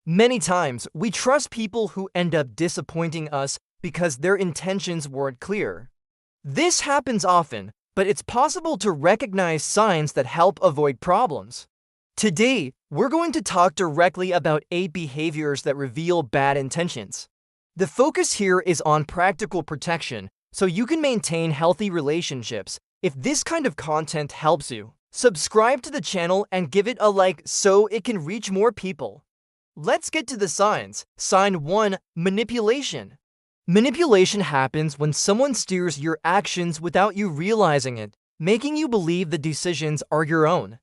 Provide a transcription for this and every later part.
Many times, we trust people who end up disappointing us because their intentions weren't clear. This happens often, but it's possible to recognize signs that help avoid problems. Today, we're going to talk directly about 8 behaviors that reveal bad intentions. The focus here is on practical protection, so you can maintain healthy relationships. If this kind of content helps you, subscribe to the channel and give it a like so it can reach more people. Let's get to the signs. Sign 1. Manipulation. Manipulation happens when someone steers your actions without you realizing it, making you believe the decisions are your own.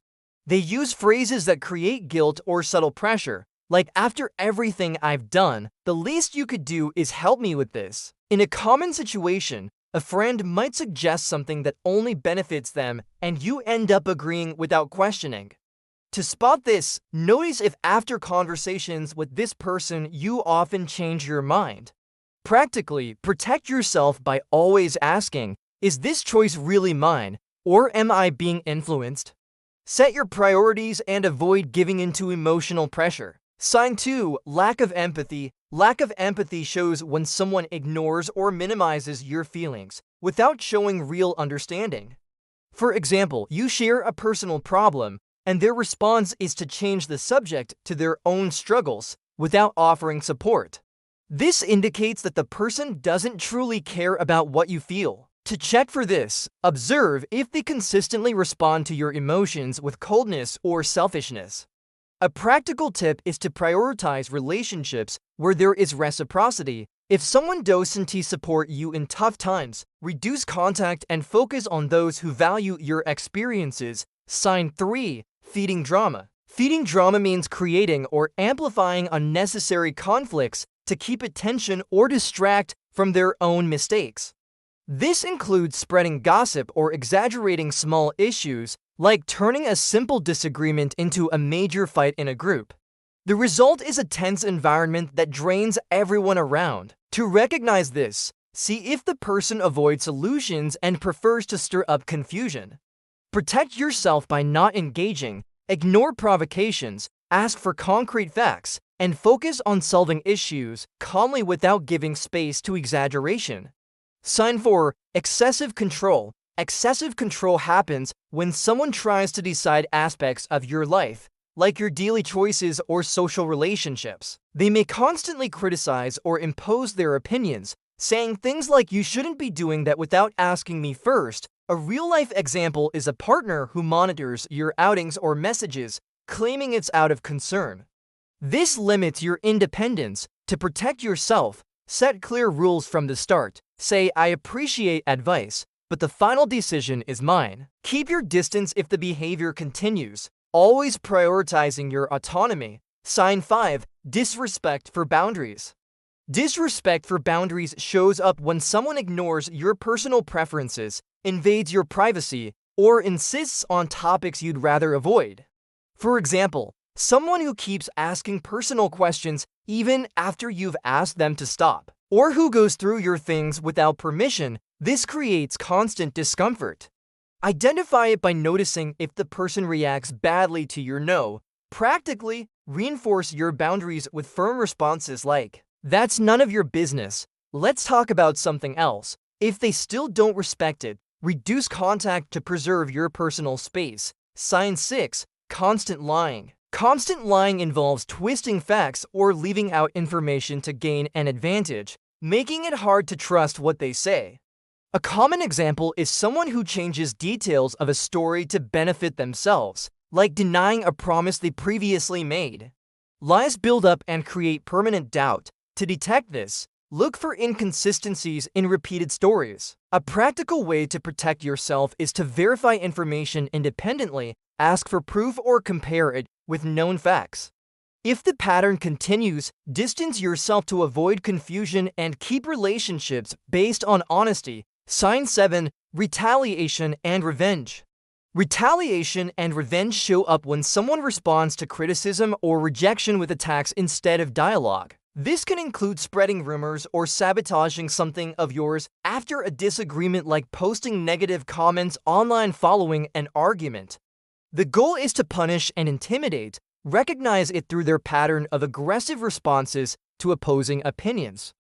They use phrases that create guilt or subtle pressure, like "after everything I've done, the least you could do is help me with this." In a common situation, a friend might suggest something that only benefits them, and you end up agreeing without questioning. To spot this, notice if after conversations with this person you often change your mind. Practically, protect yourself by always asking, "Is this choice really mine, or am I being influenced?" Set your priorities and avoid giving into emotional pressure. Sign 2. Lack of empathy. Lack of empathy shows when someone ignores or minimizes your feelings without showing real understanding. For example, you share a personal problem, and their response is to change the subject to their own struggles without offering support. This indicates that the person doesn't truly care about what you feel. To check for this, observe if they consistently respond to your emotions with coldness or selfishness. A practical tip is to prioritize relationships where there is reciprocity. If someone doesn't support you in tough times, reduce contact and focus on those who value your experiences. Sign 3. Feeding drama. Feeding drama means creating or amplifying unnecessary conflicts to keep attention or distract from their own mistakes. This includes spreading gossip or exaggerating small issues, like turning a simple disagreement into a major fight in a group. The result is a tense environment that drains everyone around. To recognize this, see if the person avoids solutions and prefers to stir up confusion. Protect yourself by not engaging, ignore provocations, ask for concrete facts, and focus on solving issues calmly without giving space to exaggeration. Sign 4. Excessive control. Excessive control happens when someone tries to decide aspects of your life, like your daily choices or social relationships. They may constantly criticize or impose their opinions, saying things like "you shouldn't be doing that without asking me first." A real-life example is a partner who monitors your outings or messages, claiming it's out of concern. This limits your independence. To protect yourself, set clear rules from the start. Say, "I appreciate advice, but the final decision is mine." Keep your distance if the behavior continues, always prioritizing your autonomy. Sign 5. Disrespect for boundaries. Disrespect for boundaries shows up when someone ignores your personal preferences, invades your privacy, or insists on topics you'd rather avoid. For example, someone who keeps asking personal questions even after you've asked them to stop, or who goes through your things without permission. This creates constant discomfort. Identify it by noticing if the person reacts badly to your no. Practically, reinforce your boundaries with firm responses like, "That's none of your business. Let's talk about something else." If they still don't respect it, reduce contact to preserve your personal space. Sign 6. Constant lying. Constant lying involves twisting facts or leaving out information to gain an advantage, making it hard to trust what they say. A common example is someone who changes details of a story to benefit themselves, like denying a promise they previously made. Lies build up and create permanent doubt. To detect this, look for inconsistencies in repeated stories. A practical way to protect yourself is to verify information independently, ask for proof or compare it with known facts. If the pattern continues, distance yourself to avoid confusion and keep relationships based on honesty. Sign 7. Retaliation and revenge. Retaliation and revenge show up when someone responds to criticism or rejection with attacks instead of dialogue. This can include spreading rumors or sabotaging something of yours after a disagreement, like posting negative comments online following an argument. The goal is to punish and intimidate, Recognize it through their pattern of aggressive responses to opposing opinions.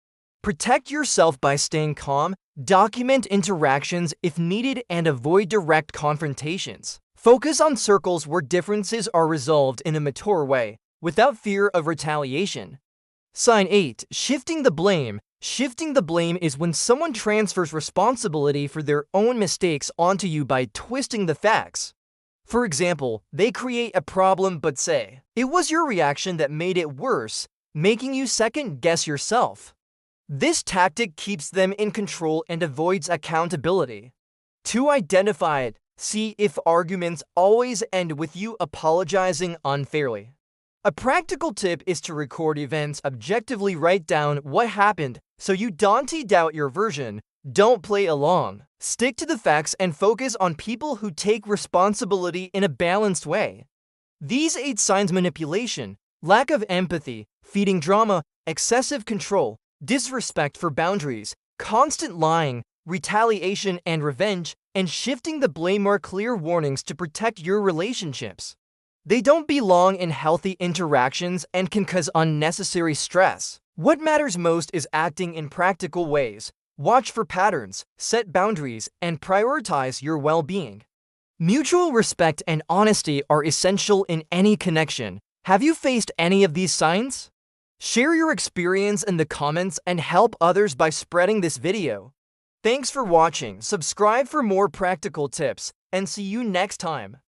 Protect yourself by staying calm, document interactions if needed, and avoid direct confrontations. Focus on circles where differences are resolved in a mature way, without fear of retaliation. Sign 8. Shifting the blame. Shifting the blame is when someone transfers responsibility for their own mistakes onto you by twisting the facts. For example, they create a problem but say, "It was your reaction that made it worse," making you second-guess yourself. This tactic keeps them in control and avoids accountability. To identify it, see if arguments always end with you apologizing unfairly. A practical tip is to record events objectively. Write down what happened so you don't doubt your version. Don't play along. Stick to the facts and focus on people who take responsibility in a balanced way. These 8 signs: manipulation, lack of empathy, feeding drama, excessive control, disrespect for boundaries, constant lying, retaliation and revenge, and shifting the blame are clear warnings to protect your relationships. They don't belong in healthy interactions and can cause unnecessary stress. What matters most is acting in practical ways. Watch for patterns, set boundaries, and prioritize your well-being. Mutual respect and honesty are essential in any connection. Have you faced any of these signs? Share your experience in the comments and help others by spreading this video. Thanks for watching. Subscribe for more practical tips, and see you next time.